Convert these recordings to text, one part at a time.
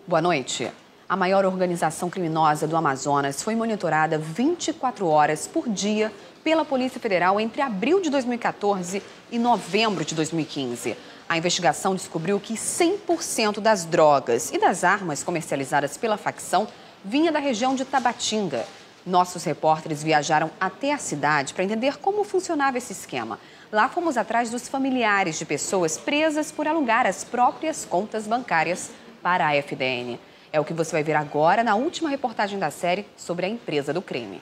Boa noite. A maior organização criminosa do Amazonas foi monitorada 24 horas por dia pela Polícia Federal entre abril de 2014 e novembro de 2015. A investigação descobriu que 100% das drogas e das armas comercializadas pela facção vinha da região de Tabatinga. Nossos repórteres viajaram até a cidade para entender como funcionava esse esquema. Lá fomos atrás dos familiares de pessoas presas por alugar as próprias contas bancárias para a FDN. É o que você vai ver agora na última reportagem da série sobre a empresa do crime.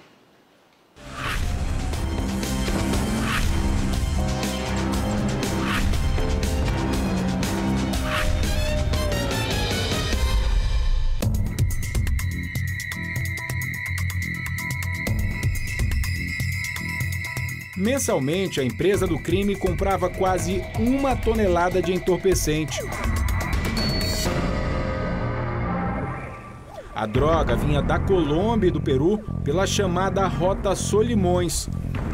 Mensalmente, a empresa do crime comprava quase 1 tonelada de entorpecente. A droga vinha da Colômbia e do Peru pela chamada Rota Solimões.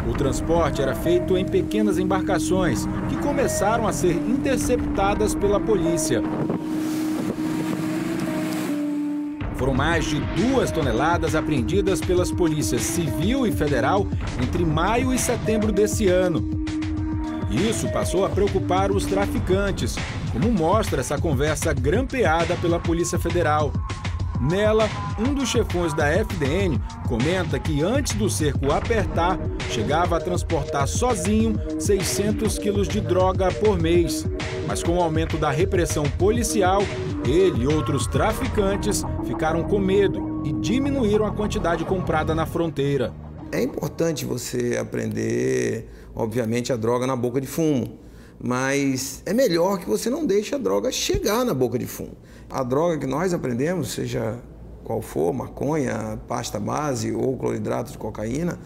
O transporte era feito em pequenas embarcações que começaram a ser interceptadas pela polícia. Foram mais de 2 toneladas apreendidas pelas polícias civil e federal entre maio e setembro desse ano. Isso passou a preocupar os traficantes, como mostra essa conversa grampeada pela Polícia Federal. Nela, um dos chefões da FDN comenta que antes do cerco apertar, chegava a transportar sozinho 600 quilos de droga por mês. Mas com o aumento da repressão policial, ele e outros traficantes ficaram com medo e diminuíram a quantidade comprada na fronteira. É importante você aprender, obviamente, a droga na boca de fumo, mas é melhor que você não deixe a droga chegar na boca de fumo. A droga que nós aprendemos, seja qual for, maconha, pasta base ou cloridrato de cocaína,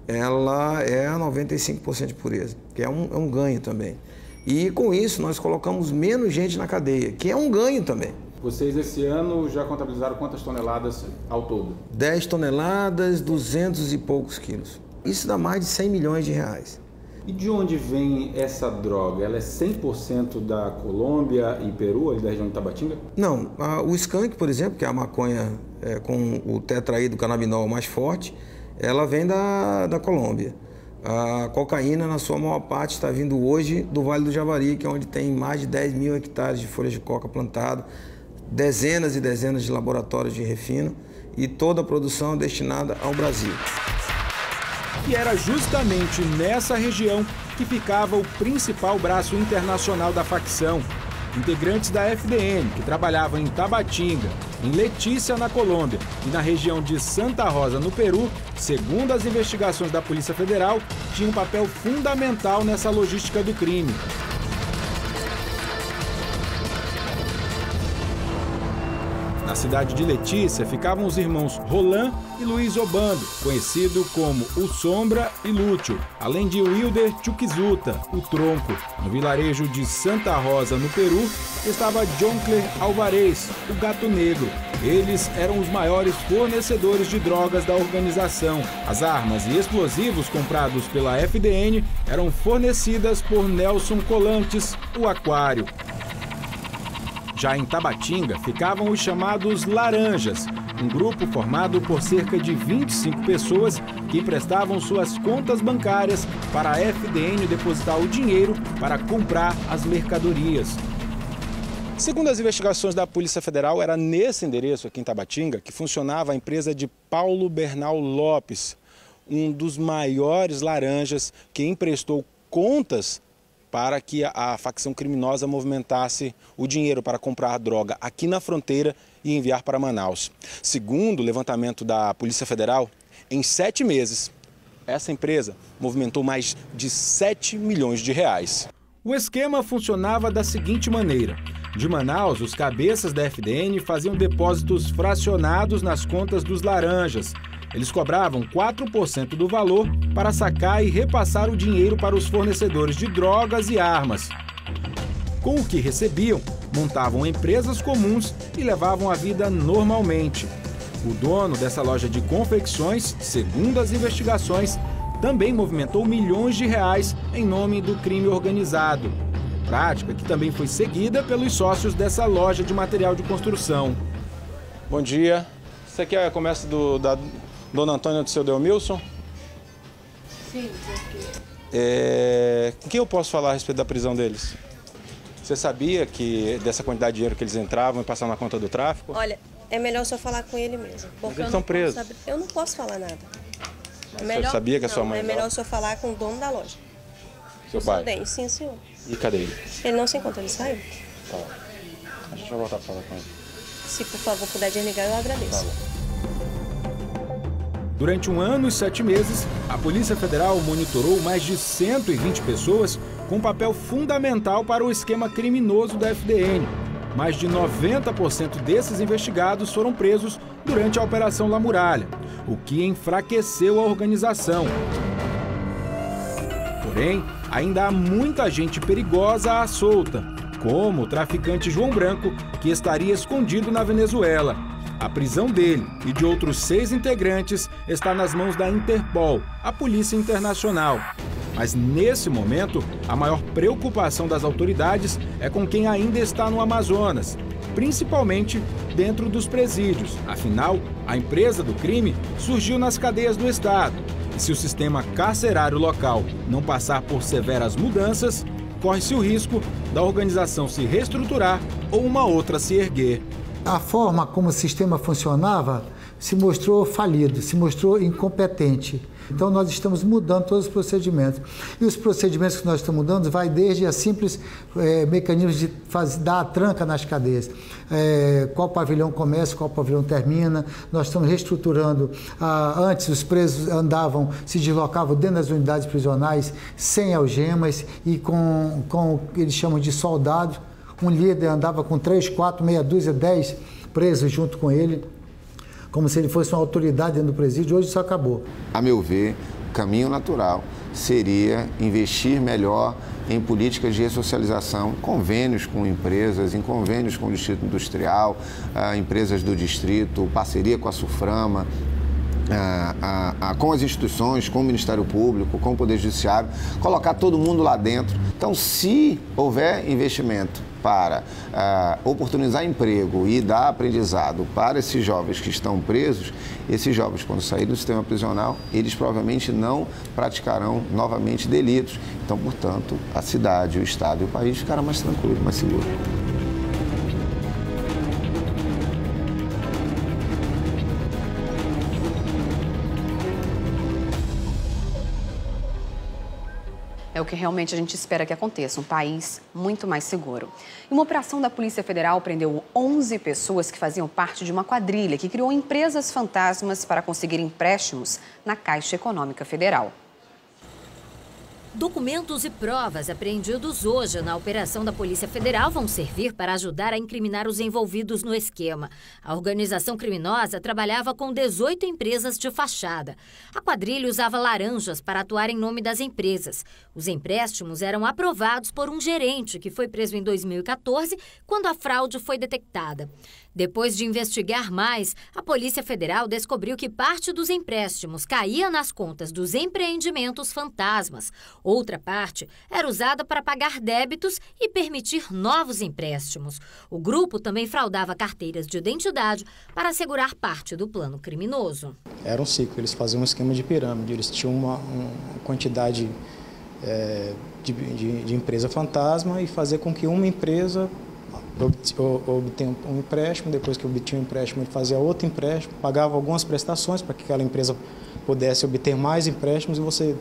ela é a 95% de pureza, que é um ganho também. E com isso nós colocamos menos gente na cadeia, que é um ganho também. Vocês esse ano já contabilizaram quantas toneladas ao todo? 10 toneladas, 200 e poucos quilos. Isso dá mais de 100 milhões de reais. E de onde vem essa droga? Ela é 100% da Colômbia e Peru, ali da região de Tabatinga? Não, o skunk, por exemplo, que é a maconha com o tetraído canabinol mais forte, ela vem da Colômbia. A cocaína, na sua maior parte, está vindo hoje do Vale do Javari, que é onde tem mais de 10 mil hectares de folhas de coca plantado, dezenas e dezenas de laboratórios de refino e toda a produção é destinada ao Brasil. E era justamente nessa região que ficava o principal braço internacional da facção. Integrantes da FDN, que trabalhavam em Tabatinga, em Letícia, na Colômbia, e na região de Santa Rosa, no Peru, segundo as investigações da Polícia Federal, tinham um papel fundamental nessa logística do crime. Na cidade de Letícia ficavam os irmãos Roland e Luiz Obando, conhecido como o Sombra e Lúcio, além de Wilder Chuquizuta, o Tronco. No vilarejo de Santa Rosa, no Peru, estava Joncler Alvarez, o Gato Negro. Eles eram os maiores fornecedores de drogas da organização. As armas e explosivos comprados pela FDN eram fornecidas por Nelson Colantes, o Aquário. Já em Tabatinga ficavam os chamados Laranjas, um grupo formado por cerca de 25 pessoas que emprestavam suas contas bancárias para a FDN depositar o dinheiro para comprar as mercadorias. Segundo as investigações da Polícia Federal, era nesse endereço aqui em Tabatinga que funcionava a empresa de Paulo Bernal Lopes, um dos maiores laranjas que emprestou contas para que a facção criminosa movimentasse o dinheiro para comprar droga aqui na fronteira e enviar para Manaus. Segundo o levantamento da Polícia Federal, em 7 meses, essa empresa movimentou mais de 7 milhões de reais. O esquema funcionava da seguinte maneira. De Manaus, os cabeças da FDN faziam depósitos fracionados nas contas dos laranjas. Eles cobravam 4% do valor para sacar e repassar o dinheiro para os fornecedores de drogas e armas. Com o que recebiam, montavam empresas comuns e levavam a vida normalmente. O dono dessa loja de confecções, segundo as investigações, também movimentou milhões de reais em nome do crime organizado. Prática que também foi seguida pelos sócios dessa loja de material de construção. Bom dia. Isso aqui é a comércio da Dona Antônia do seu Delmilson? Sim, O que eu posso falar a respeito da prisão deles? Você sabia que dessa quantidade de dinheiro que eles entravam e passavam na conta do tráfico? olha, é melhor só falar com ele mesmo. Mas eles estão presos. Eu não posso falar nada. Mas o senhor sabia que a sua mãe... É melhor só falar com o dono da loja. Seu pai? Sim, senhor. E cadê ele? Ele não se encontra, ele saiu. Tá. A gente vai voltar para falar com ele. Se por favor puder desligar, eu agradeço. Durante 1 ano e 7 meses, a Polícia Federal monitorou mais de 120 pessoas com papel fundamental para o esquema criminoso da FDN. Mais de 90% desses investigados foram presos durante a Operação La Muralha, o que enfraqueceu a organização. Porém, ainda há muita gente perigosa à solta, como o traficante João Branco, que estaria escondido na Venezuela. A prisão dele e de outros 6 integrantes está nas mãos da Interpol, a Polícia Internacional. Mas nesse momento, a maior preocupação das autoridades é com quem ainda está no Amazonas, principalmente dentro dos presídios. Afinal, a empresa do crime surgiu nas cadeias do estado. E se o sistema carcerário local não passar por severas mudanças, corre-se o risco da organização se reestruturar ou uma outra se erguer. A forma como o sistema funcionava se mostrou falido, se mostrou incompetente. Então nós estamos mudando todos os procedimentos. E os procedimentos que nós estamos mudando vai desde a simples mecanismos de dar a tranca nas cadeias. Qual pavilhão começa, qual pavilhão termina. Nós estamos reestruturando. Antes os presos andavam, se deslocavam dentro das unidades prisionais sem algemas e com o que eles chamam de soldado. Um líder andava com 3, 4, meia dúzia, 10 presos junto com ele, como se ele fosse uma autoridade dentro do presídio. Hoje isso acabou. A meu ver, o caminho natural seria investir melhor em políticas de ressocialização, convênios com empresas, em convênios com o Distrito Industrial, empresas do Distrito, parceria com a SUFRAMA, com as instituições, com o Ministério Público, com o Poder Judiciário, colocar todo mundo lá dentro. Então, se houver investimento para oportunizar emprego e dar aprendizado para esses jovens que estão presos, esses jovens, quando saírem do sistema prisional, eles provavelmente não praticarão novamente delitos. Então, portanto, a cidade, o Estado e o país ficarão mais tranquilos, mais seguros. É o que realmente a gente espera que aconteça, um país muito mais seguro. E uma operação da Polícia Federal prendeu 11 pessoas que faziam parte de uma quadrilha que criou empresas fantasmas para conseguir empréstimos na Caixa Econômica Federal. Documentos e provas apreendidos hoje na operação da Polícia Federal vão servir para ajudar a incriminar os envolvidos no esquema. A organização criminosa trabalhava com 18 empresas de fachada. A quadrilha usava laranjas para atuar em nome das empresas. Os empréstimos eram aprovados por um gerente que foi preso em 2014, quando a fraude foi detectada. Depois de investigar mais, a Polícia Federal descobriu que parte dos empréstimos caía nas contas dos empreendimentos fantasmas. Outra parte era usada para pagar débitos e permitir novos empréstimos. O grupo também fraudava carteiras de identidade para assegurar parte do plano criminoso. Era um ciclo, eles faziam um esquema de pirâmide, eles tinham uma quantidade de empresa fantasma e fazer com que uma empresa obtenha um empréstimo, depois que obtinha um empréstimo, ele fazia outro empréstimo, pagava algumas prestações para que aquela empresa pudesse obter mais empréstimos e você,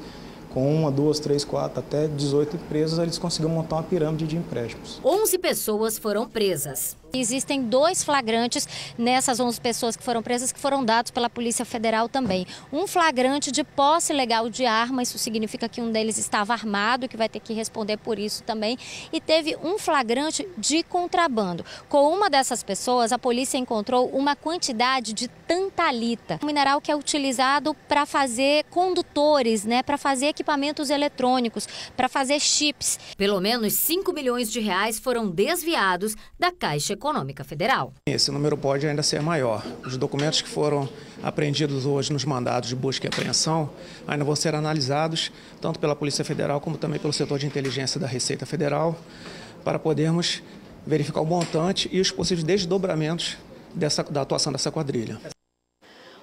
com 1, 2, 3, 4, até 18 empresas, eles conseguiram montar uma pirâmide de empréstimos. 11 pessoas foram presas. Existem 2 flagrantes nessas 11 pessoas que foram presas, que foram dados pela Polícia Federal também. Um flagrante de posse ilegal de arma, isso significa que um deles estava armado, que vai ter que responder por isso também. E teve um flagrante de contrabando. Com uma dessas pessoas, a polícia encontrou uma quantidade de tantalita, um mineral que é utilizado para fazer condutores, para fazer equipamentos eletrônicos, para fazer chips. Pelo menos 5 milhões de reais foram desviados da Caixa Econômica Federal. Esse número pode ainda ser maior. Os documentos que foram apreendidos hoje nos mandados de busca e apreensão ainda vão ser analisados tanto pela Polícia Federal como também pelo setor de inteligência da Receita Federal para podermos verificar o montante e os possíveis desdobramentos da atuação dessa quadrilha.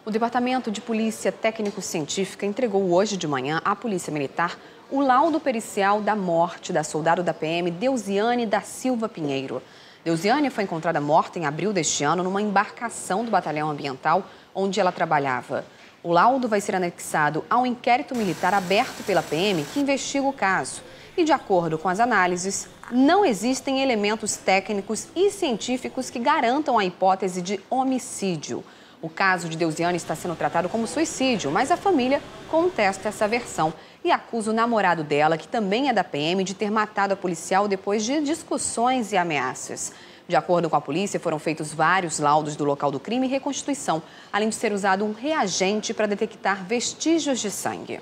O Departamento de Polícia Técnico-Científica entregou hoje de manhã à Polícia Militar o laudo pericial da morte da soldado da PM Deusiane da Silva Pinheiro. Deusiane foi encontrada morta em abril deste ano numa embarcação do Batalhão Ambiental onde ela trabalhava. O laudo vai ser anexado ao inquérito militar aberto pela PM que investiga o caso. E, de acordo com as análises, não existem elementos técnicos e científicos que garantam a hipótese de homicídio. O caso de Deusiane está sendo tratado como suicídio, mas a família contesta essa versão e acusa o namorado dela, que também é da PM, de ter matado a policial depois de discussões e ameaças. De acordo com a polícia, foram feitos vários laudos do local do crime e reconstituição, além de ser usado um reagente para detectar vestígios de sangue.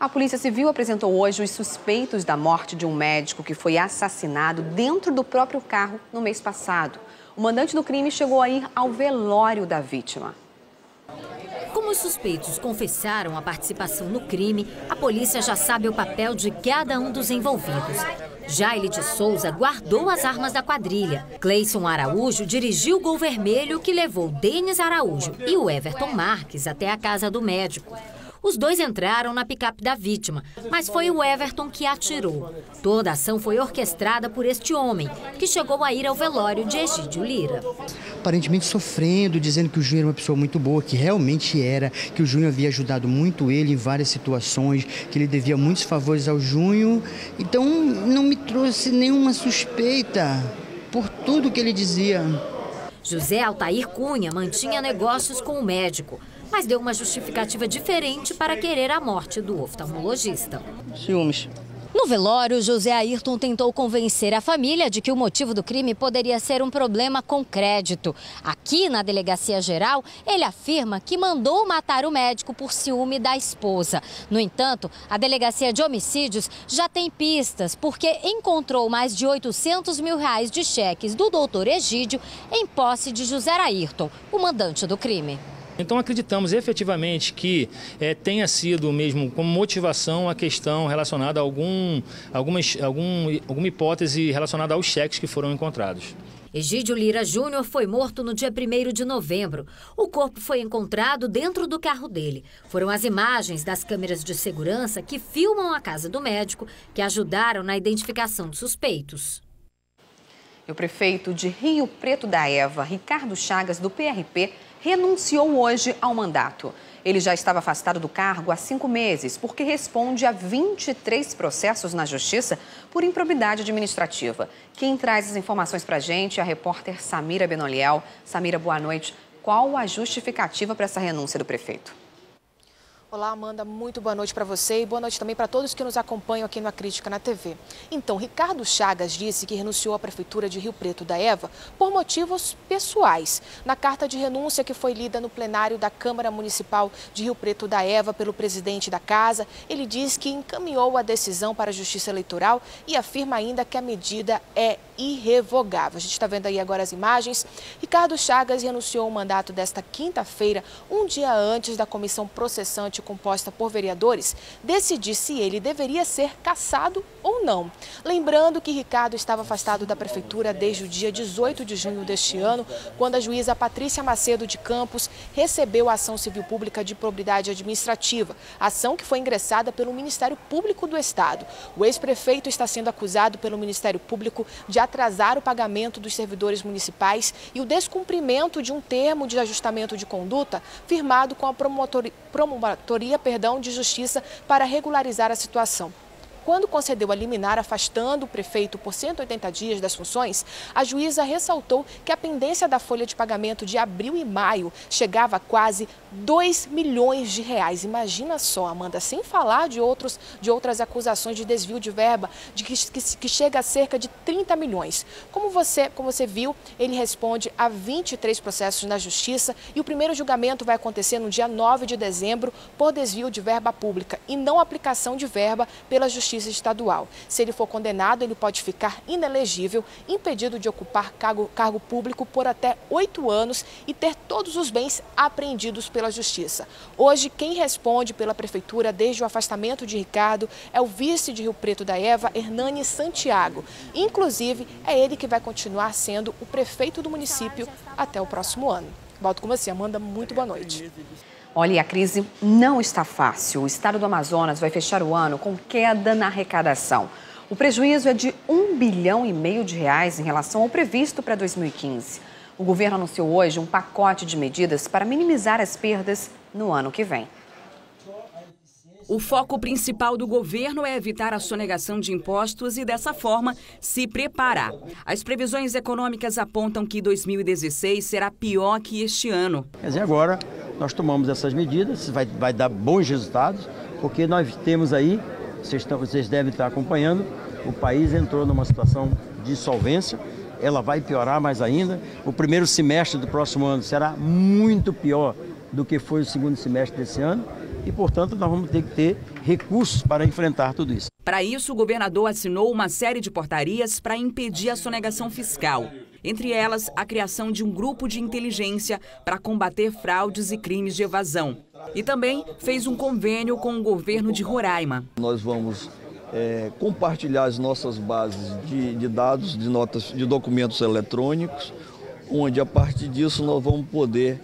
A Polícia Civil apresentou hoje os suspeitos da morte de um médico que foi assassinado dentro do próprio carro no mês passado. O mandante do crime chegou a ir ao velório da vítima. Como os suspeitos confessaram a participação no crime, a polícia já sabe o papel de cada um dos envolvidos. Jaile de Souza guardou as armas da quadrilha. Cleison Araújo dirigiu o Gol Vermelho que levou Denis Araújo e o Everton Marques até a casa do médico. Os dois entraram na picape da vítima, mas foi o Everton que atirou. Toda a ação foi orquestrada por este homem, que chegou a ir ao velório de Egídio Lira. Aparentemente sofrendo, dizendo que o Júnior era uma pessoa muito boa, que realmente era, que o Júnior havia ajudado muito ele em várias situações, que ele devia muitos favores ao Júnior. Então não me trouxe nenhuma suspeita por tudo que ele dizia. José Altair Cunha mantinha negócios com o médico, mas deu uma justificativa diferente para querer a morte do oftalmologista. Ciúmes. No velório, José Ayrton tentou convencer a família de que o motivo do crime poderia ser um problema com crédito. Aqui na Delegacia Geral, ele afirma que mandou matar o médico por ciúme da esposa. No entanto, a Delegacia de Homicídios já tem pistas, porque encontrou mais de R$800 mil de cheques do doutor Egídio em posse de José Ayrton, o mandante do crime. Então acreditamos efetivamente que tenha sido mesmo como motivação a questão relacionada a alguma hipótese relacionada aos cheques que foram encontrados. Egídio Lira Júnior foi morto no dia 1º de novembro. O corpo foi encontrado dentro do carro dele. Foram as imagens das câmeras de segurança que filmam a casa do médico que ajudaram na identificação dos suspeitos. O prefeito de Rio Preto da Eva, Ricardo Chagas, do PRP, renunciou hoje ao mandato. Ele já estava afastado do cargo há 5 meses, porque responde a 23 processos na Justiça por improbidade administrativa. Quem traz as informações para a gente é a repórter Samira Benoliel. Samira, boa noite. Qual a justificativa para essa renúncia do prefeito? Olá, Amanda, muito boa noite para você e boa noite também para todos que nos acompanham aqui no A Crítica na TV. Então, Ricardo Chagas disse que renunciou à Prefeitura de Rio Preto da Eva por motivos pessoais. Na carta de renúncia que foi lida no plenário da Câmara Municipal de Rio Preto da Eva pelo presidente da casa, ele diz que encaminhou a decisão para a Justiça Eleitoral e afirma ainda que a medida é irrevogável. A gente está vendo aí agora as imagens. Ricardo Chagas renunciou ao mandato desta quinta-feira, um dia antes da comissão processante composta por vereadores decidir se ele deveria ser cassado ou não. Lembrando que Ricardo estava afastado da prefeitura desde o dia 18 de junho deste ano, quando a juíza Patrícia Macedo de Campos recebeu a ação civil pública de probidade administrativa, ação que foi ingressada pelo Ministério Público do Estado. O ex-prefeito está sendo acusado pelo Ministério Público de atrasar o pagamento dos servidores municipais e o descumprimento de um termo de ajustamento de conduta firmado com a Promotoria de Justiça para regularizar a situação. Quando concedeu a liminar afastando o prefeito por 180 dias das funções, a juíza ressaltou que a pendência da folha de pagamento de abril e maio chegava a quase R$2 milhões. Imagina só, Amanda, sem falar de outras acusações de desvio de verba, que chega a cerca de 30 milhões. Como você viu, ele responde a 23 processos na Justiça e o primeiro julgamento vai acontecer no dia 9 de dezembro por desvio de verba pública e não aplicação de verba pela Justiça Justiça Estadual. Se ele for condenado, ele pode ficar inelegível, impedido de ocupar cargo público por até 8 anos e ter todos os bens apreendidos pela Justiça. Hoje, quem responde pela Prefeitura desde o afastamento de Ricardo é o vice de Rio Preto da Eva, Hernani Santiago. Inclusive, é ele que vai continuar sendo o prefeito do município até o próximo ano. Volto com você, Amanda. Muito boa noite. Olha, a crise não está fácil. O estado do Amazonas vai fechar o ano com queda na arrecadação. O prejuízo é de R$1,5 bilhão em relação ao previsto para 2015. O governo anunciou hoje um pacote de medidas para minimizar as perdas no ano que vem. O foco principal do governo é evitar a sonegação de impostos e, dessa forma, se preparar. As previsões econômicas apontam que 2016 será pior que este ano. Quer dizer, agora nós tomamos essas medidas, vai dar bons resultados, porque nós temos aí, vocês devem estar acompanhando, o país entrou numa situação de insolvência, ela vai piorar mais ainda. O primeiro semestre do próximo ano será muito pior do que foi o segundo semestre desse ano. E, portanto, nós vamos ter que ter recursos para enfrentar tudo isso. Para isso, o governador assinou uma série de portarias para impedir a sonegação fiscal. Entre elas, a criação de um grupo de inteligência para combater fraudes e crimes de evasão. E também fez um convênio com o governo de Roraima. Nós vamos compartilhar as nossas bases de dados, de notas, de documentos eletrônicos, onde, a partir disso, nós vamos poder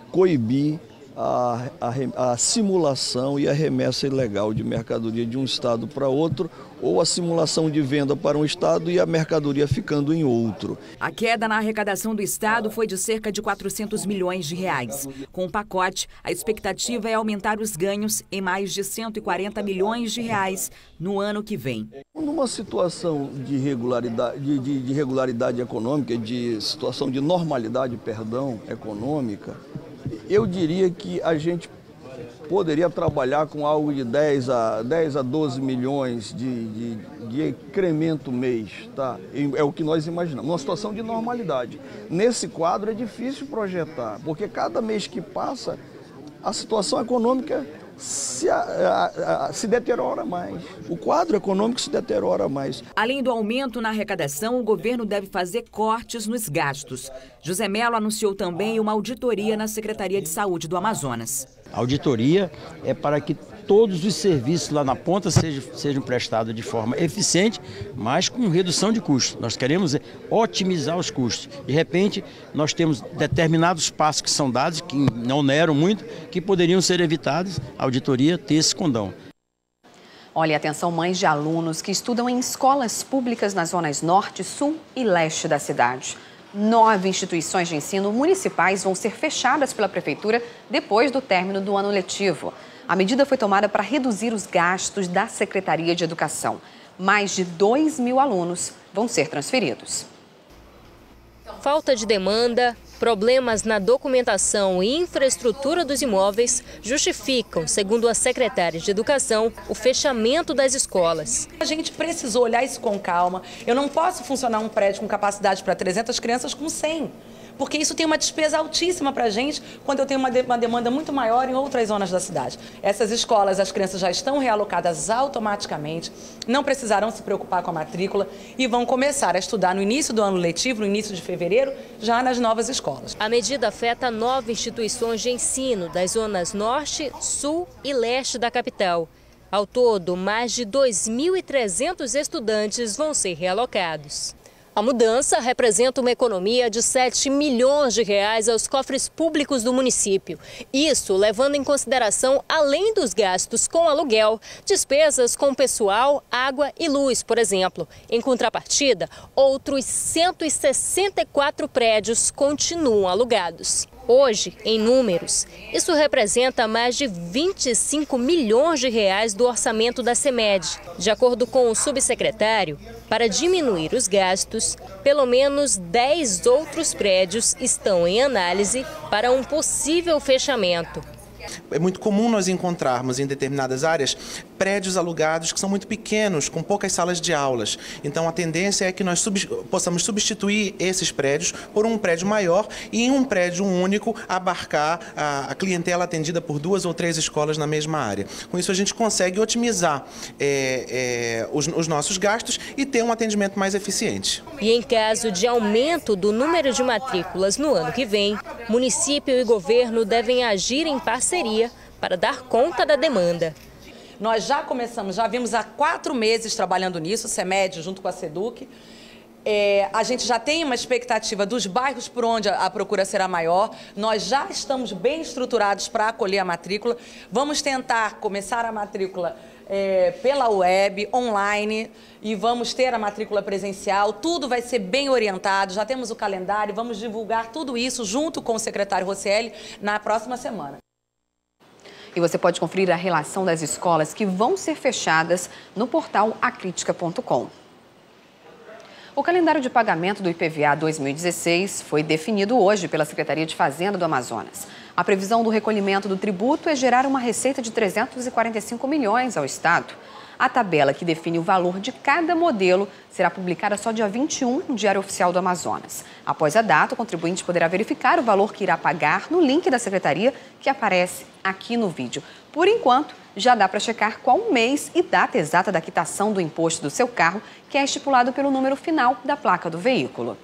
coibir a simulação e a remessa ilegal de mercadoria de um estado para outro, ou a simulação de venda para um estado e a mercadoria ficando em outro. A queda na arrecadação do estado foi de cerca de R$400 milhões. Com o pacote, a expectativa é aumentar os ganhos em mais de R$140 milhões no ano que vem. Numa situação de irregularidade econômica, de situação de normalidade, econômica, eu diria que a gente poderia trabalhar com algo de 10 a 12 milhões de incremento mês, tá? É o que nós imaginamos, numa situação de normalidade. Nesse quadro é difícil projetar, porque cada mês que passa, a situação econômica se deteriora mais. O quadro econômico se deteriora mais. Além do aumento na arrecadação, o governo deve fazer cortes nos gastos. José Mello anunciou também uma auditoria na Secretaria de Saúde do Amazonas. A auditoria é para que todos os serviços lá na ponta sejam prestados de forma eficiente, mas com redução de custos. Nós queremos otimizar os custos. De repente, nós temos determinados passos que são dados, que não oneram muito, que poderiam ser evitados. A auditoria ter esse condão. Olha, atenção mães de alunos que estudam em escolas públicas nas zonas norte, sul e leste da cidade. 9 instituições de ensino municipais vão ser fechadas pela Prefeitura depois do término do ano letivo. A medida foi tomada para reduzir os gastos da Secretaria de Educação. Mais de 2.000 alunos vão ser transferidos. Falta de demanda, problemas na documentação e infraestrutura dos imóveis justificam, segundo a secretária de Educação, o fechamento das escolas. A gente precisou olhar isso com calma. Eu não posso funcionar um prédio com capacidade para 300 crianças com 100. Porque isso tem uma despesa altíssima para a gente quando eu tenho uma demanda muito maior em outras zonas da cidade. Essas escolas, as crianças já estão realocadas automaticamente, não precisarão se preocupar com a matrícula e vão começar a estudar no início do ano letivo, no início de fevereiro, já nas novas escolas. A medida afeta 9 instituições de ensino das zonas norte, sul e leste da capital. Ao todo, mais de 2.300 estudantes vão ser realocados. A mudança representa uma economia de R$7 milhões aos cofres públicos do município. Isso levando em consideração, além dos gastos com aluguel, despesas com pessoal, água e luz, por exemplo. Em contrapartida, outros 164 prédios continuam alugados. Hoje, em números, isso representa mais de R$25 milhões do orçamento da CEMED. De acordo com o subsecretário, para diminuir os gastos, pelo menos 10 outros prédios estão em análise para um possível fechamento. É muito comum nós encontrarmos em determinadas áreas prédios alugados que são muito pequenos, com poucas salas de aulas. Então a tendência é que nós possamos substituir esses prédios por um prédio maior e em um prédio único abarcar a clientela atendida por 2 ou 3 escolas na mesma área. Com isso a gente consegue otimizar os nossos gastos e ter um atendimento mais eficiente. E em caso de aumento do número de matrículas no ano que vem, município e governo devem agir em parceria para dar conta da demanda. Nós já começamos, já vimos há 4 meses trabalhando nisso, o CEMED junto com a SEDUC. A gente já tem uma expectativa dos bairros por onde a procura será maior. Nós já estamos bem estruturados para acolher a matrícula. Vamos tentar começar a matrícula pela web, online, e vamos ter a matrícula presencial. Tudo vai ser bem orientado, já temos o calendário, vamos divulgar tudo isso junto com o secretário Rosselli na próxima semana. E você pode conferir a relação das escolas que vão ser fechadas no portal acritica.com. O calendário de pagamento do IPVA 2016 foi definido hoje pela Secretaria de Fazenda do Amazonas. A previsão do recolhimento do tributo é gerar uma receita de 345 milhões ao Estado. A tabela que define o valor de cada modelo será publicada só dia 21 no Diário Oficial do Amazonas. Após a data, o contribuinte poderá verificar o valor que irá pagar no link da Secretaria que aparece aqui no vídeo. Por enquanto, já dá para checar qual mês e data exata da quitação do imposto do seu carro, que é estipulado pelo número final da placa do veículo.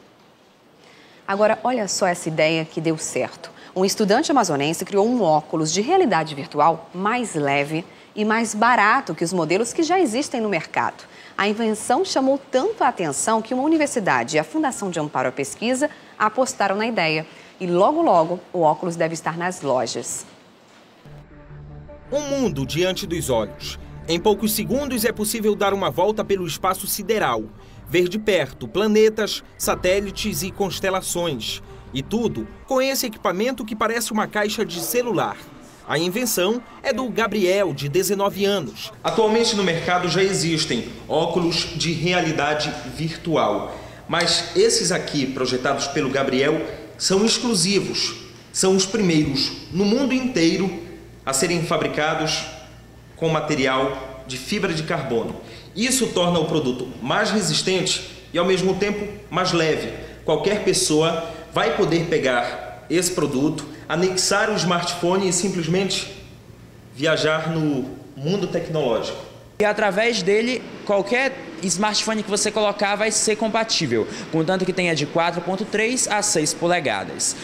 Agora, olha só essa ideia que deu certo. Um estudante amazonense criou um óculos de realidade virtual mais leve e mais barato que os modelos que já existem no mercado. A invenção chamou tanto a atenção que uma universidade e a Fundação de Amparo à Pesquisa apostaram na ideia. E logo, logo, o óculos deve estar nas lojas. Um mundo diante dos olhos. Em poucos segundos é possível dar uma volta pelo espaço sideral, ver de perto planetas, satélites e constelações. E tudo com esse equipamento que parece uma caixa de celular. A invenção é do Gabriel, de 19 anos. Atualmente no mercado já existem óculos de realidade virtual. Mas esses aqui, projetados pelo Gabriel, são exclusivos. São os primeiros no mundo inteiro a serem fabricados com material de fibra de carbono. Isso torna o produto mais resistente e, ao mesmo tempo, mais leve. Qualquer pessoa vai poder pegar esse produto, anexar o smartphone e simplesmente viajar no mundo tecnológico. E através dele, qualquer smartphone que você colocar vai ser compatível, contanto que tenha de 4,3 a 6 polegadas.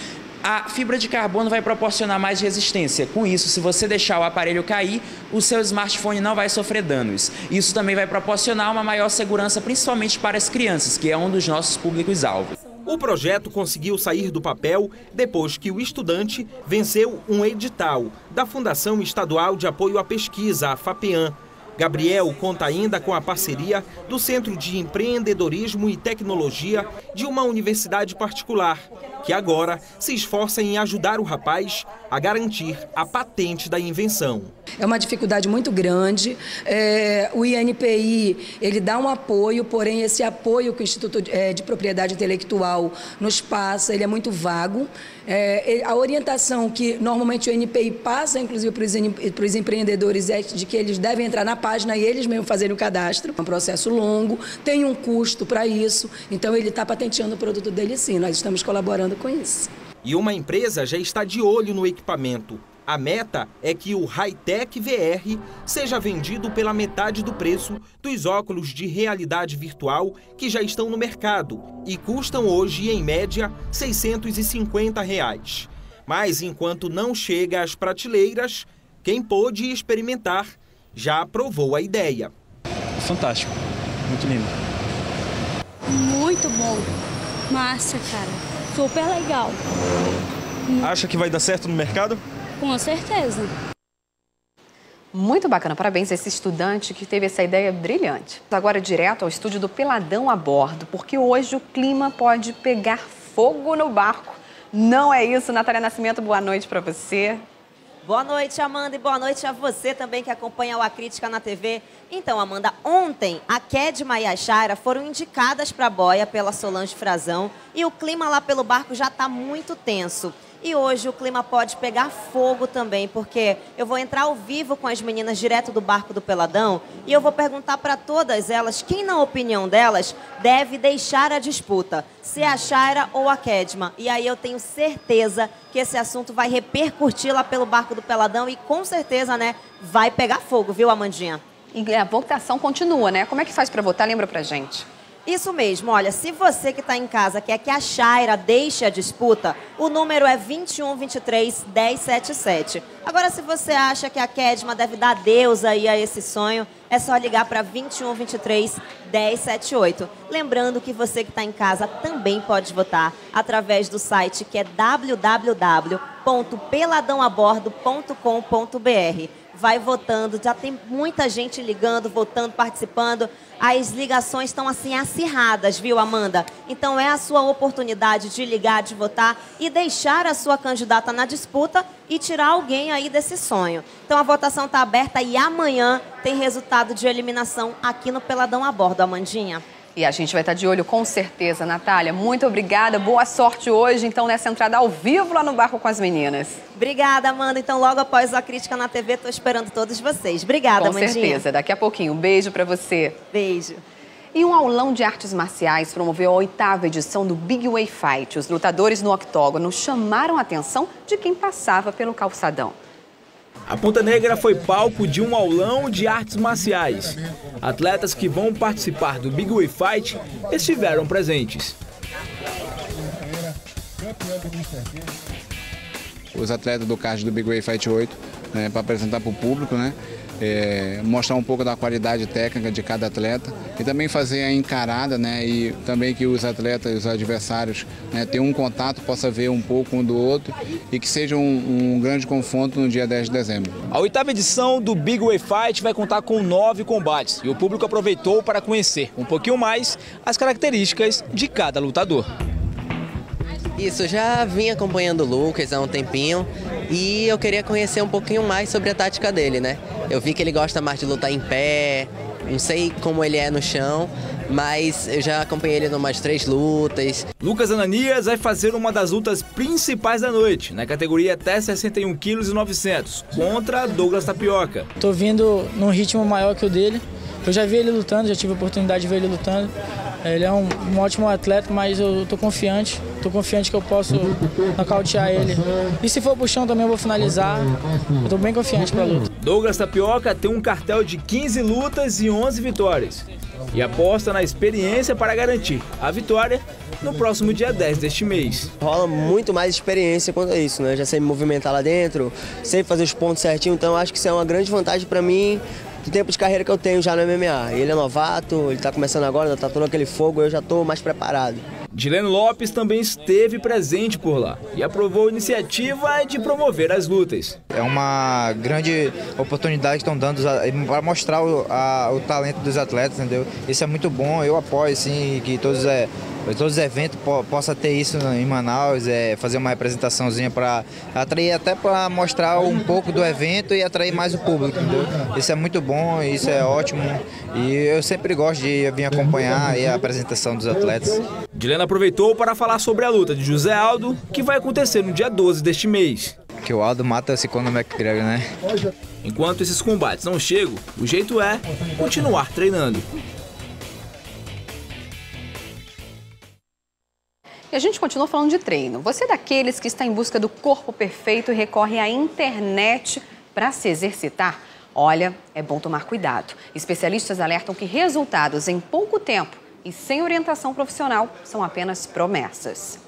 A fibra de carbono vai proporcionar mais resistência. Com isso, se você deixar o aparelho cair, o seu smartphone não vai sofrer danos. Isso também vai proporcionar uma maior segurança, principalmente para as crianças, que é um dos nossos públicos-alvo. O projeto conseguiu sair do papel depois que o estudante venceu um edital da Fundação Estadual de Apoio à Pesquisa, a FAPEAM. Gabriel conta ainda com a parceria do Centro de Empreendedorismo e Tecnologia de uma universidade particular, que agora se esforça em ajudar o rapaz a garantir a patente da invenção. É uma dificuldade muito grande. O INPI ele dá um apoio, porém esse apoio que o Instituto de Propriedade Intelectual nos passa, ele é muito vago. A orientação que normalmente o INPI passa, inclusive para os empreendedores, é de que eles devem entrar na página e eles mesmos fazerem o cadastro. É um processo longo, tem um custo para isso, então ele está patenteando o produto dele sim, nós estamos colaborando com isso. E uma empresa já está de olho no equipamento. A meta é que o Hightech VR seja vendido pela metade do preço dos óculos de realidade virtual que já estão no mercado e custam hoje, em média, R$ 650. Mas enquanto não chega às prateleiras, quem pôde experimentar já aprovou a ideia. Fantástico, muito lindo. Muito bom, massa, cara, super legal. Acha que vai dar certo no mercado? Com certeza. Muito bacana, parabéns a esse estudante que teve essa ideia brilhante. Agora direto ao estúdio do Peladão a Bordo, porque hoje o clima pode pegar fogo no barco. Não é isso, Natália Nascimento, boa noite para você. Boa noite, Amanda, e boa noite a você também que acompanha o A Crítica na TV. Então, Amanda, ontem a Kedma e a Shaira foram indicadas para a boia pela Solange Frazão e o clima lá pelo barco já está muito tenso. E hoje o clima pode pegar fogo também, porque eu vou entrar ao vivo com as meninas direto do barco do Peladão e eu vou perguntar para todas elas quem, na opinião delas, deve deixar a disputa, se é a Chayra ou a Kedma. E aí eu tenho certeza que esse assunto vai repercutir lá pelo barco do Peladão e com certeza, né, vai pegar fogo, viu, Amandinha? E a votação continua, né? Como é que faz para votar? Lembra pra gente. Isso mesmo, olha, se você que está em casa quer que a Chayra deixe a disputa, o número é 2123-1077. Agora, se você acha que a Kedma deve dar adeus aí a esse sonho, é só ligar para 2123-1078. Lembrando que você que está em casa também pode votar através do site que é www.peladãoabordo.com.br. Vai votando, já tem muita gente ligando, votando, participando. As ligações estão assim acirradas, viu, Amanda? Então é a sua oportunidade de ligar, de votar e deixar a sua candidata na disputa e tirar alguém aí desse sonho. Então a votação está aberta e amanhã tem resultado de eliminação aqui no Peladão a Bordo, Amandinha. E a gente vai estar de olho com certeza, Natália. Muito obrigada, boa sorte hoje, então, nessa entrada ao vivo lá no barco com as meninas. Obrigada, Amanda. Então, logo após a crítica na TV, estou esperando todos vocês. Obrigada, Amandinha. Com certeza, daqui a pouquinho. Um beijo para você. Beijo. E um aulão de artes marciais promoveu a 8ª edição do Big Way Fight. Os lutadores no octógono chamaram a atenção de quem passava pelo calçadão. A Ponta Negra foi palco de um aulão de artes marciais. Atletas que vão participar do Big Way Fight estiveram presentes. Os atletas do card do Big Way Fight 8, para apresentar para o público, mostrar um pouco da qualidade técnica de cada atleta e também fazer a encarada, e também que os atletas, os adversários, tenham um contato, possa ver um pouco um do outro e que seja um grande confronto no dia 10 de dezembro. A 8ª edição do Big Way Fight vai contar com 9 combates e o público aproveitou para conhecer um pouquinho mais as características de cada lutador. Isso, já vim acompanhando o Lucas há um tempinho e eu queria conhecer um pouquinho mais sobre a tática dele, Eu vi que ele gosta mais de lutar em pé, não sei como ele é no chão, mas eu já acompanhei ele em umas 3 lutas. Lucas Ananias vai fazer uma das lutas principais da noite, na categoria até 61,9 kg, contra Douglas Tapioca. Tô vindo num ritmo maior que o dele. Eu já vi ele lutando, já tive a oportunidade de ver ele lutando. Ele é um ótimo atleta, mas eu tô confiante que eu posso nocautear ele. E se for pro chão também eu vou finalizar. Eu tô bem confiante pra luta. Douglas Tapioca tem um cartel de 15 lutas e 11 vitórias. E aposta na experiência para garantir a vitória no próximo dia 10 deste mês. Rola muito mais experiência quanto a isso, Já sei me movimentar lá dentro, sei fazer os pontos certinho, então acho que isso é uma grande vantagem para mim do tempo de carreira que eu tenho já no MMA. Ele é novato, ele tá começando agora, ainda tá todo aquele fogo, eu já tô mais preparado. Dileno Lopes também esteve presente por lá e aprovou a iniciativa de promover as lutas. É uma grande oportunidade que estão dando para mostrar o talento dos atletas, entendeu? Isso é muito bom, eu apoio sim, que todos os eventos possam ter isso em Manaus, fazer uma representaçãozinha para atrair, até para mostrar um pouco do evento e atrair mais o público, entendeu? Isso é muito bom, isso é ótimo e eu sempre gosto de vir acompanhar a apresentação dos atletas. Dileno aproveitou para falar sobre a luta de José Aldo, que vai acontecer no dia 12 deste mês. Que o Aldo mata esse Conor McGregor, Enquanto esses combates não chegam, o jeito é continuar treinando. E a gente continua falando de treino. Você é daqueles que está em busca do corpo perfeito e recorre à internet para se exercitar? Olha, é bom tomar cuidado. Especialistas alertam que resultados em pouco tempo e sem orientação profissional são apenas promessas.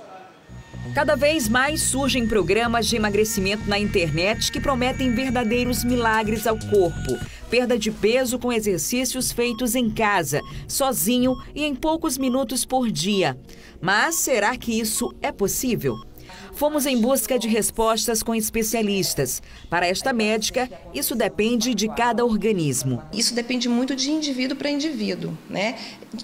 Cada vez mais surgem programas de emagrecimento na internet que prometem verdadeiros milagres ao corpo. Perda de peso com exercícios feitos em casa, sozinho e em poucos minutos por dia. Mas será que isso é possível? Fomos em busca de respostas com especialistas. Para esta médica, isso depende de cada organismo. Isso depende muito de indivíduo para indivíduo,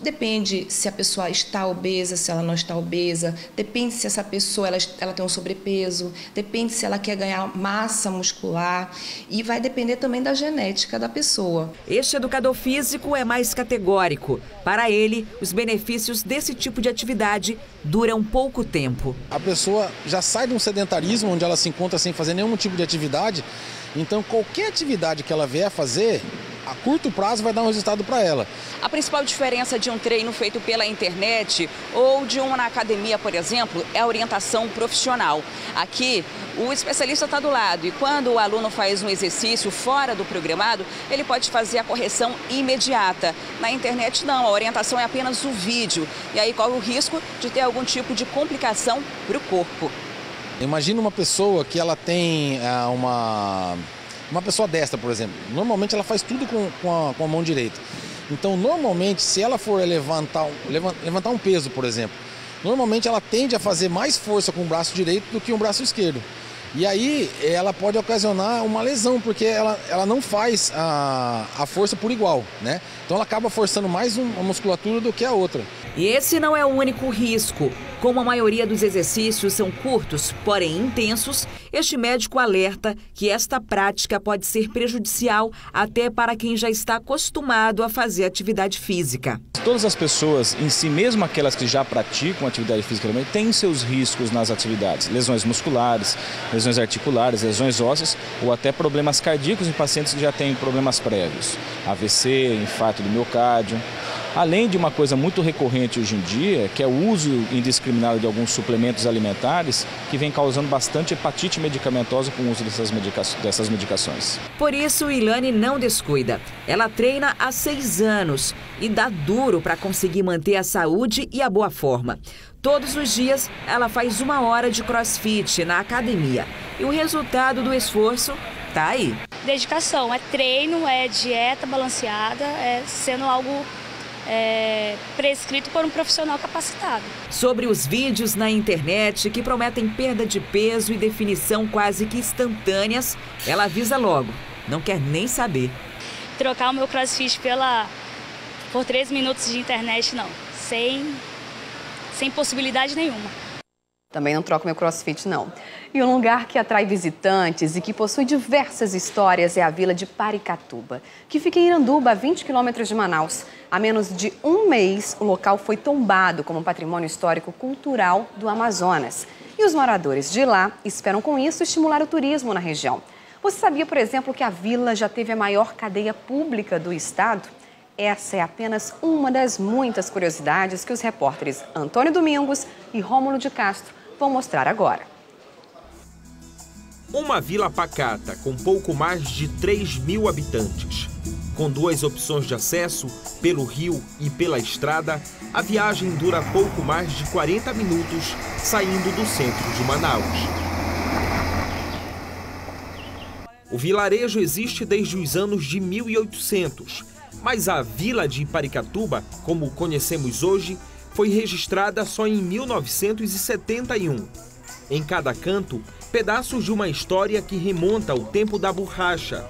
Depende se a pessoa está obesa, se ela não está obesa, depende se essa pessoa ela tem um sobrepeso, depende se ela quer ganhar massa muscular e vai depender também da genética da pessoa. Este educador físico é mais categórico. Para ele, os benefícios desse tipo de atividade duram pouco tempo. A pessoa já sai de um sedentarismo onde ela se encontra sem fazer nenhum tipo de atividade. Então qualquer atividade que ela vier a fazer, a curto prazo vai dar um resultado para ela. A principal diferença de um treino feito pela internet ou de uma na academia, por exemplo, é a orientação profissional. Aqui, o especialista está do lado e quando o aluno faz um exercício fora do programado, ele pode fazer a correção imediata. Na internet, não, a orientação é apenas o vídeo e aí corre o risco de ter algum tipo de complicação para o corpo. Imagina uma pessoa que ela tem uma pessoa destra, por exemplo. Normalmente ela faz tudo com a mão direita. Então, normalmente, se ela for levantar um peso, por exemplo, normalmente ela tende a fazer mais força com o braço direito do que o braço esquerdo. E aí ela pode ocasionar uma lesão, porque ela não faz a força por igual, né? Então ela acaba forçando mais uma musculatura do que a outra. E esse não é o único risco. Como a maioria dos exercícios são curtos, porém intensos, este médico alerta que esta prática pode ser prejudicial até para quem já está acostumado a fazer atividade física. Todas as pessoas em si, mesmo aquelas que já praticam atividade física também, têm seus riscos nas atividades. Lesões musculares, lesões articulares, lesões ósseas ou até problemas cardíacos em pacientes que já têm problemas prévios. AVC, infarto do miocárdio. Além de uma coisa muito recorrente hoje em dia, que é o uso indiscriminado de alguns suplementos alimentares, que vem causando bastante hepatite medicamentosa com o uso dessas medicações. Por isso, Ilane não descuida. Ela treina há 6 anos e dá duro para conseguir manter a saúde e a boa forma. Todos os dias, ela faz 1 hora de crossfit na academia. E o resultado do esforço tá aí. Dedicação, é treino, é dieta balanceada, é sendo algo prescrito por um profissional capacitado. Sobre os vídeos na internet que prometem perda de peso e definição quase que instantâneas, ela avisa logo, não quer nem saber. Trocar o meu crossfit por 3 minutos de internet, não. Sem possibilidade nenhuma. Também não troco meu crossfit, não. E um lugar que atrai visitantes e que possui diversas histórias é a Vila de Paricatuba, que fica em Iranduba, a 20 quilômetros de Manaus. Há menos de 1 mês, o local foi tombado como patrimônio histórico-cultural do Amazonas. E os moradores de lá esperam com isso estimular o turismo na região. Você sabia, por exemplo, que a vila já teve a maior cadeia pública do estado? Essa é apenas uma das muitas curiosidades que os repórteres Antônio Domingos e Rômulo de Castro vão mostrar agora. Uma vila pacata com pouco mais de 3.000 habitantes. Com 2 opções de acesso, pelo rio e pela estrada, a viagem dura pouco mais de 40 minutos saindo do centro de Manaus. O vilarejo existe desde os anos de 1800, mas a Vila de Paricatuba, como conhecemos hoje, foi registrada só em 1971. Em cada canto, pedaços de uma história que remonta ao tempo da borracha.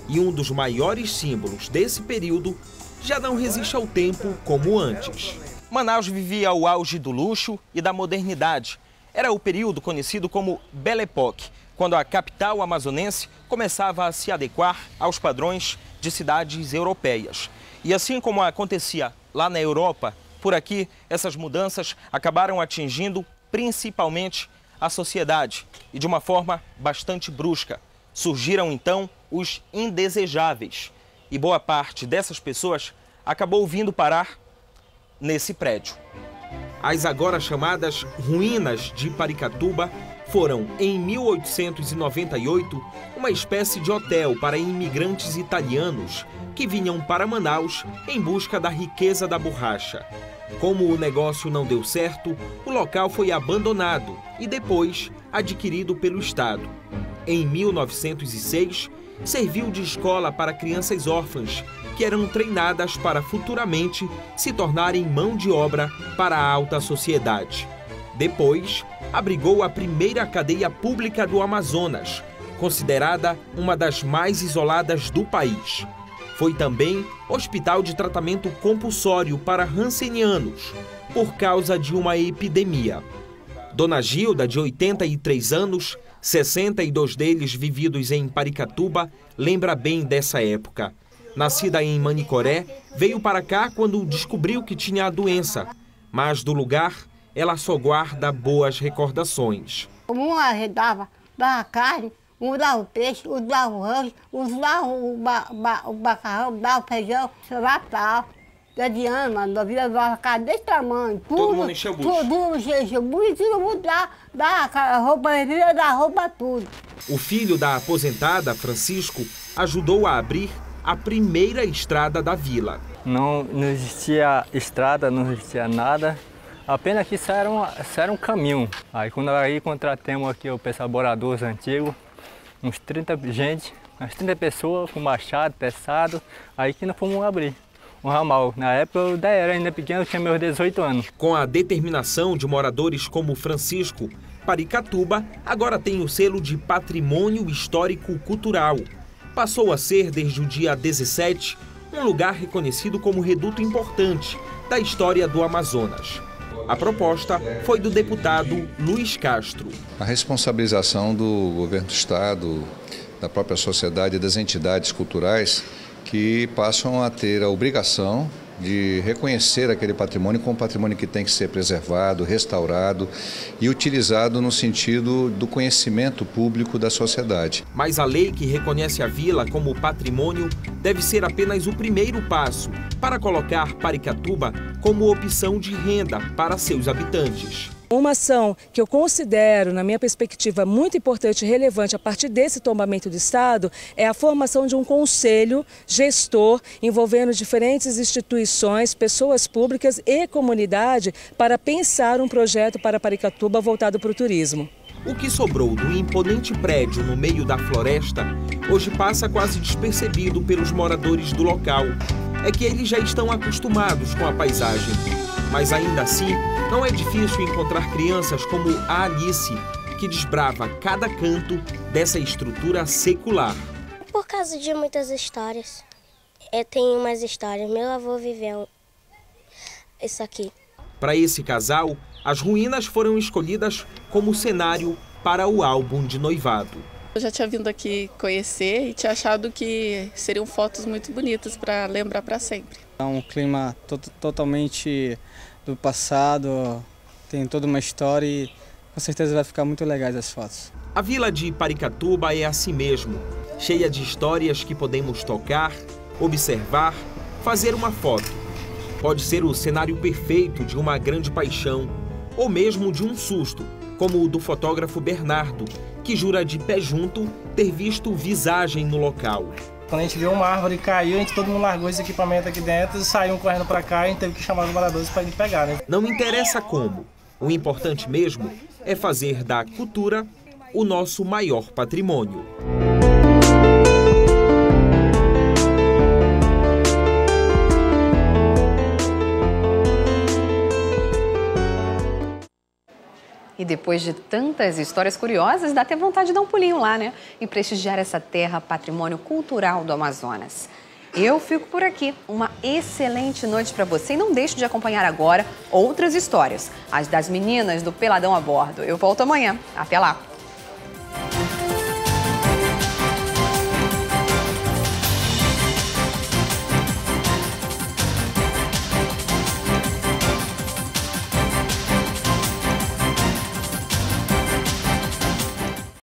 E um dos maiores símbolos desse período já não resiste ao tempo como antes. Manaus vivia o auge do luxo e da modernidade. Era o período conhecido como Belle Époque, quando a capital amazonense começava a se adequar aos padrões de cidades europeias. E assim como acontecia lá na Europa, por aqui essas mudanças acabaram atingindo principalmente a sociedade e de uma forma bastante brusca. Surgiram então os indesejáveis e boa parte dessas pessoas acabou vindo parar nesse prédio. As agora chamadas ruínas de Paricatuba foram, em 1898, uma espécie de hotel para imigrantes italianos que vinham para Manaus em busca da riqueza da borracha. Como o negócio não deu certo, o local foi abandonado e depois adquirido pelo Estado. Em 1906, serviu de escola para crianças órfãs, que eram treinadas para futuramente se tornarem mão de obra para a alta sociedade. Depois, abrigou a primeira cadeia pública do Amazonas, considerada uma das mais isoladas do país. Foi também hospital de tratamento compulsório para rancenianos, por causa de uma epidemia. Dona Gilda, de 83 anos, 62 deles vividos em Paricatuba, lembra bem dessa época. Nascida em Manicoré, veio para cá quando descobriu que tinha a doença, mas do lugar ela só guarda boas recordações. Como um dava carne, um dava o peixe, um dava o rancho, um dava o macarrão, dava o feijão, Natal. De ano, mano, nós vimos uma casa desse tamanho. Todo mundo encheu o bucho. Todo mundo encheu o bucho e todo mundo dá roupa, dá roupa, tudo. O filho da aposentada, Francisco, ajudou a abrir a primeira estrada da vila. Não existia estrada, não existia nada. Apenas que isso era um caminho. Aí quando aí contratamos aqui o pessoal moradores antigos, uns 30 pessoas com machado, teçado, aí que nós fomos abrir um ramal. Na época eu era ainda pequeno, eu tinha meus 18 anos. Com a determinação de moradores como Francisco, Paricatuba agora tem o selo de Patrimônio Histórico-Cultural. Passou a ser, desde o dia 17, um lugar reconhecido como reduto importante da história do Amazonas. A proposta foi do deputado Luiz Castro. A responsabilização do governo do estado, da própria sociedade e das entidades culturais que passam a ter a obrigação de reconhecer aquele patrimônio como patrimônio que tem que ser preservado, restaurado e utilizado no sentido do conhecimento público da sociedade. Mas a lei que reconhece a vila como patrimônio deve ser apenas o primeiro passo para colocar Paricatuba como opção de renda para seus habitantes. Uma ação que eu considero, na minha perspectiva, muito importante e relevante a partir desse tombamento do Estado é a formação de um conselho gestor envolvendo diferentes instituições, pessoas públicas e comunidade para pensar um projeto para Paricatuba voltado para o turismo. O que sobrou do imponente prédio no meio da floresta hoje passa quase despercebido pelos moradores do local. É que eles já estão acostumados com a paisagem. Mas ainda assim, não é difícil encontrar crianças como a Alice, que desbrava cada canto dessa estrutura secular. Por causa de muitas histórias. Tem umas histórias. Meu avô viveu isso aqui. Para esse casal, as ruínas foram escolhidas como cenário para o álbum de noivado. Eu já tinha vindo aqui conhecer e tinha achado que seriam fotos muito bonitas para lembrar para sempre. É um clima totalmente do passado, tem toda uma história e com certeza vai ficar muito legais as fotos. A vila de Paricatuba é assim mesmo, cheia de histórias que podemos tocar, observar, fazer uma foto. Pode ser o cenário perfeito de uma grande paixão ou mesmo de um susto, como o do fotógrafo Bernardo, que jura de pé junto ter visto visagem no local. Quando a gente viu uma árvore cair, todo mundo largou esse equipamento aqui dentro e saiu correndo para cá e a gente teve que chamar os moradores para a gente pegar, né? Não interessa como, o importante mesmo é fazer da cultura o nosso maior patrimônio. E depois de tantas histórias curiosas, dá até vontade de dar um pulinho lá, né? E prestigiar essa terra, patrimônio cultural do Amazonas. Eu fico por aqui. Uma excelente noite para você. E não deixe de acompanhar agora outras histórias. As das meninas do Peladão a Bordo. Eu volto amanhã. Até lá!